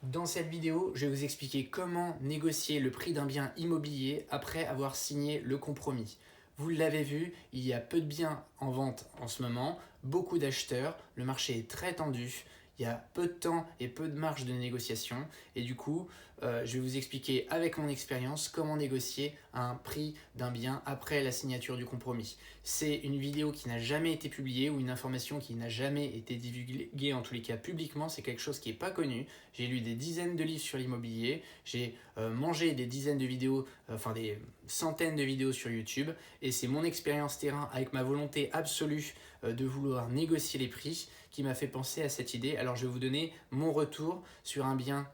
Dans cette vidéo, je vais vous expliquer comment négocier le prix d'un bien immobilier après avoir signé le compromis. Vous l'avez vu, il y a peu de biens en vente en ce moment, beaucoup d'acheteurs, le marché est très tendu, il y a peu de temps et peu de marge de négociation et du coup, je vais vous expliquer avec mon expérience comment négocier un prix d'un bien après la signature du compromis. C'est une vidéo qui n'a jamais été publiée ou une information qui n'a jamais été divulguée en tous les cas publiquement, c'est quelque chose qui n'est pas connu. J'ai lu des dizaines de livres sur l'immobilier, j'ai mangé des dizaines de vidéos, enfin des centaines de vidéos sur YouTube, et c'est mon expérience terrain avec ma volonté absolue de vouloir négocier les prix qui m'a fait penser à cette idée. Alors je vais vous donner mon retour sur un bien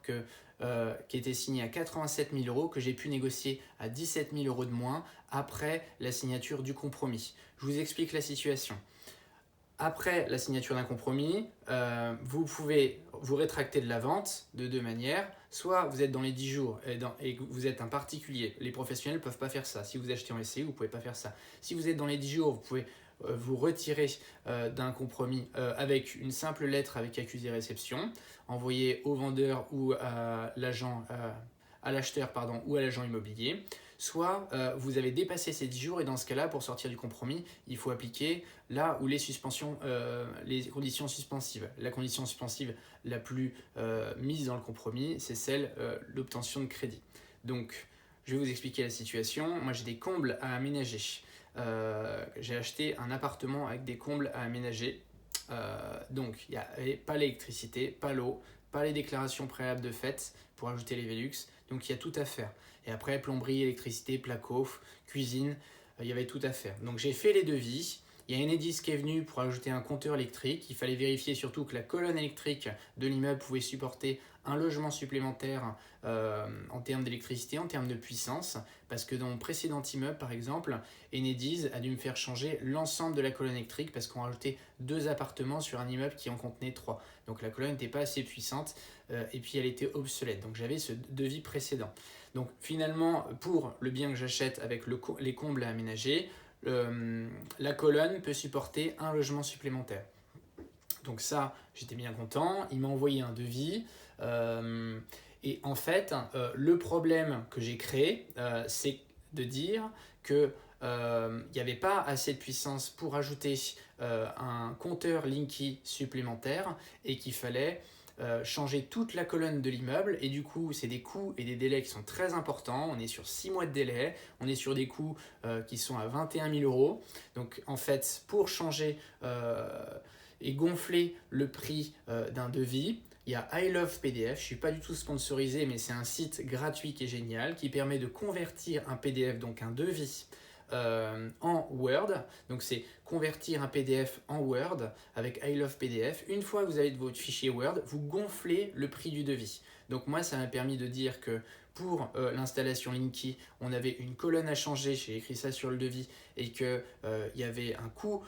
qui était signé à 87 000 euros, que j'ai pu négocier à 17 000 euros de moins après la signature du compromis. Je vous explique la situation. Après la signature d'un compromis, vous pouvez vous rétracter de la vente de deux manières. Soit vous êtes dans les 10 jours et que vous êtes un particulier. Les professionnels ne peuvent pas faire ça. Si vous achetez en SCI, vous ne pouvez pas faire ça. Si vous êtes dans les 10 jours, vous pouvez vous retirer d'un compromis avec une simple lettre avec accusé-réception, envoyée au vendeur ou à l'acheteur ou à l'agent immobilier. Soit vous avez dépassé ces 10 jours et dans ce cas-là, pour sortir du compromis, il faut appliquer là où les conditions suspensives. La condition suspensive la plus mise dans le compromis, c'est celle l'obtention de crédit. Donc, je vais vous expliquer la situation. Moi, j'ai des combles à aménager. J'ai acheté un appartement avec des combles à aménager. Donc, il n'y avait pas l'électricité, pas l'eau, pas les déclarations préalables de fait pour ajouter les Velux. Donc, il y a tout à faire. Et après, plomberie, électricité, placo, cuisine, il y avait tout à faire. Donc, j'ai fait les devis. Il y a Enedis qui est venu pour ajouter un compteur électrique. Il fallait vérifier surtout que la colonne électrique de l'immeuble pouvait supporter un logement supplémentaire en termes d'électricité, en termes de puissance. Parce que dans mon précédent immeuble, par exemple, Enedis a dû me faire changer l'ensemble de la colonne électrique parce qu'on rajoutait 2 appartements sur un immeuble qui en contenait 3. Donc la colonne n'était pas assez puissante et puis elle était obsolète. Donc j'avais ce devis précédent. Donc finalement, pour le bien que j'achète avec les combles à aménager, la colonne peut supporter un logement supplémentaire. Donc ça, j'étais bien content. Il m'a envoyé un devis. Et en fait, le problème que j'ai créé, c'est de dire que il n'y avait pas assez de puissance pour ajouter un compteur Linky supplémentaire et qu'il fallait changer toute la colonne de l'immeuble et du coup c'est des coûts et des délais qui sont très importants. On est sur 6 mois de délai, on est sur des coûts qui sont à 21 000 euros. Donc en fait pour changer et gonfler le prix d'un devis, il y a I Love PDF, je ne suis pas du tout sponsorisé mais c'est un site gratuit qui est génial qui permet de convertir un PDF, donc un devis, en Word. Donc c'est convertir un PDF en Word avec I Love PDF. Une fois que vous avez votre fichier Word, vous gonflez le prix du devis. Donc moi, ça m'a permis de dire que pour l'installation Linky, on avait une colonne à changer, j'ai écrit ça sur le devis, et qu'il y avait un coût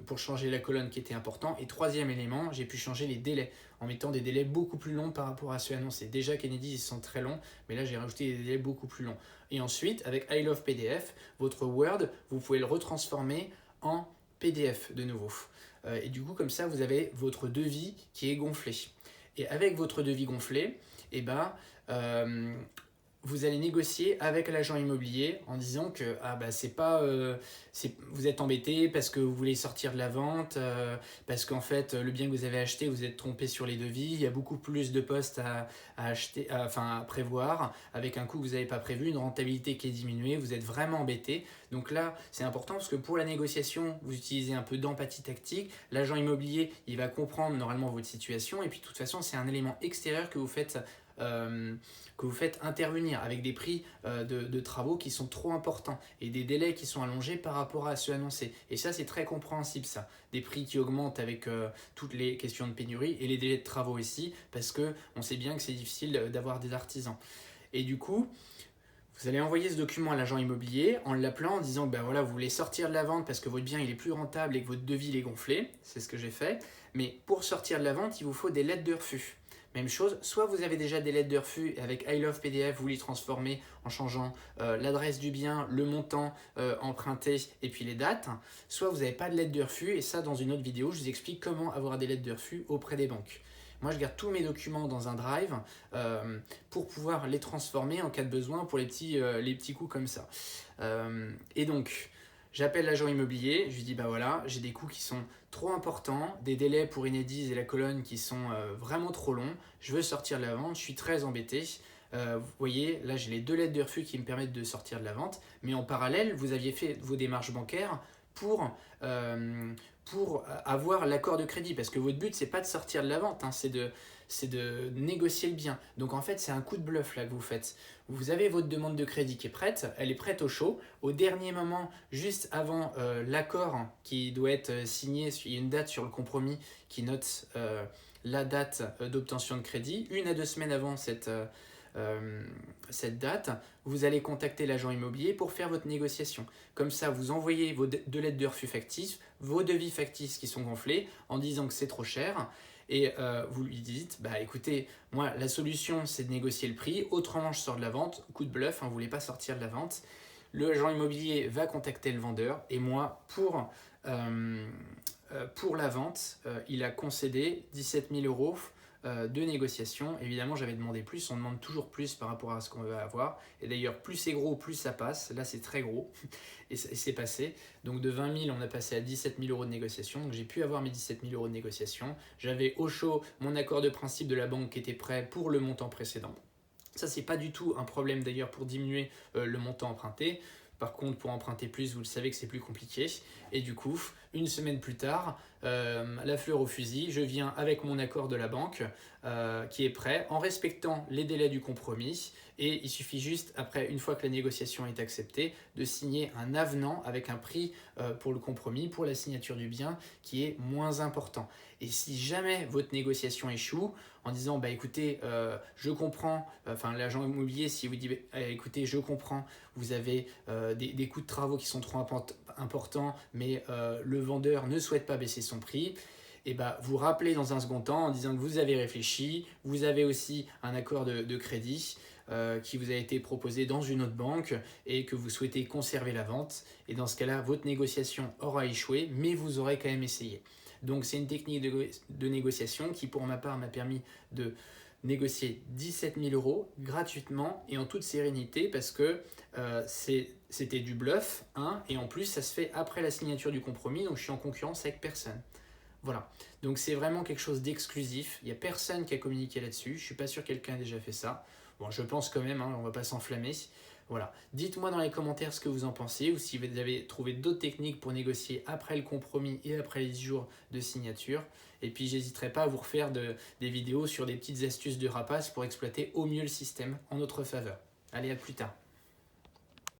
pour changer la colonne qui était important. Et troisième élément, j'ai pu changer les délais en mettant des délais beaucoup plus longs par rapport à ceux annoncés. Déjà Kennedy, ils sont très longs, mais là j'ai rajouté des délais beaucoup plus longs. Et ensuite, avec I Love PDF, votre Word, vous pouvez le retransformer en PDF de nouveau. Et du coup, comme ça, vous avez votre devis qui est gonflé. Et avec votre devis gonflé, eh ben, vous allez négocier avec l'agent immobilier en disant que vous êtes embêté parce que vous voulez sortir de la vente, parce qu'en fait le bien que vous avez acheté, vous êtes trompé sur les devis, il y a beaucoup plus de postes à prévoir, avec un coût que vous n'avez pas prévu, une rentabilité qui est diminuée, vous êtes vraiment embêté. Donc là, c'est important parce que pour la négociation, vous utilisez un peu d'empathie tactique. L'agent immobilier, il va comprendre normalement votre situation et puis de toute façon, c'est un élément extérieur que vous faites intervenir avec des prix de travaux qui sont trop importants et des délais qui sont allongés par rapport à ceux annoncés. Et ça, c'est très compréhensible, ça. Des prix qui augmentent avec toutes les questions de pénurie et les délais de travaux ici, parce qu'on sait bien que c'est difficile d'avoir des artisans. Et du coup, vous allez envoyer ce document à l'agent immobilier en l'appelant en disant que ben voilà, vous voulez sortir de la vente parce que votre bien il est plus rentable et que votre devis est gonflé. C'est ce que j'ai fait. Mais pour sortir de la vente, il vous faut des lettres de refus. Même chose, soit vous avez déjà des lettres de refus et avec I Love PDF, vous les transformez en changeant l'adresse du bien, le montant emprunté et puis les dates. Soit vous n'avez pas de lettres de refus et ça, dans une autre vidéo, je vous explique comment avoir des lettres de refus auprès des banques. Moi, je garde tous mes documents dans un drive pour pouvoir les transformer en cas de besoin pour les petits coups comme ça. Et donc, j'appelle l'agent immobilier, je lui dis bah voilà, j'ai des coûts qui sont trop importants, des délais pour Enedis et la colonne qui sont vraiment trop longs, je veux sortir de la vente, je suis très embêté. Vous voyez, là j'ai les 2 lettres de refus qui me permettent de sortir de la vente, mais en parallèle, vous aviez fait vos démarches bancaires pour avoir l'accord de crédit, parce que votre but c'est pas de sortir de la vente, hein, c'est de négocier le bien. Donc en fait c'est un coup de bluff là que vous faites. Vous avez votre demande de crédit qui est prête, elle est prête au chaud. Au dernier moment, juste avant l'accord qui doit être signé, il y a une date sur le compromis qui note la date d'obtention de crédit. 1 à 2 semaines avant cette date, vous allez contacter l'agent immobilier pour faire votre négociation. Comme ça, vous envoyez vos 2 lettres de refus factices, vos devis factices qui sont gonflés en disant que c'est trop cher. Et vous lui dites, bah écoutez, moi la solution c'est de négocier le prix, autrement je sors de la vente, coup de bluff, hein, vous ne voulez pas sortir de la vente. L'agent immobilier va contacter le vendeur et moi pour la vente, il a concédé 17 000 € de négociation. Évidemment, j'avais demandé plus, on demande toujours plus par rapport à ce qu'on va avoir. Et d'ailleurs, plus c'est gros, plus ça passe. Là, c'est très gros et c'est passé. Donc de 20 000, on a passé à 17 000 € de négociation. Donc j'ai pu avoir mes 17 000 € de négociation. J'avais au chaud mon accord de principe de la banque qui était prêt pour le montant précédent. Ça, c'est pas du tout un problème d'ailleurs pour diminuer le montant emprunté. Par contre, pour emprunter plus, vous le savez que c'est plus compliqué. Et du coup, 1 semaine plus tard, la fleur au fusil, je viens avec mon accord de la banque qui est prêt en respectant les délais du compromis. Et il suffit juste, après, une fois que la négociation est acceptée, de signer un avenant avec un prix pour le compromis, pour la signature du bien, qui est moins important. Et si jamais votre négociation échoue, en disant bah écoutez, je comprends, enfin l'agent immobilier, si vous dit écoutez, je comprends, vous avez des coûts de travaux qui sont trop importants, mais le vendeur ne souhaite pas baisser son prix, et bah, vous rappelez dans un second temps en disant que vous avez réfléchi, vous avez aussi un accord de crédit qui vous a été proposé dans une autre banque et que vous souhaitez conserver la vente. Et dans ce cas-là, votre négociation aura échoué, mais vous aurez quand même essayé. Donc c'est une technique de négociation qui pour ma part m'a permis de négocier 17 000 € gratuitement et en toute sérénité parce que c'était du bluff, hein, et en plus ça se fait après la signature du compromis, donc je suis en concurrence avec personne. Voilà, donc c'est vraiment quelque chose d'exclusif, il n'y a personne qui a communiqué là-dessus, je ne suis pas sûr que quelqu'un ait déjà fait ça. Bon, je pense quand même, hein, on ne va pas s'enflammer. Voilà. Dites-moi dans les commentaires ce que vous en pensez ou si vous avez trouvé d'autres techniques pour négocier après le compromis et après les 10 jours de signature. Et puis, j'hésiterai pas à vous refaire des vidéos sur des petites astuces de rapace pour exploiter au mieux le système en notre faveur. Allez, à plus tard.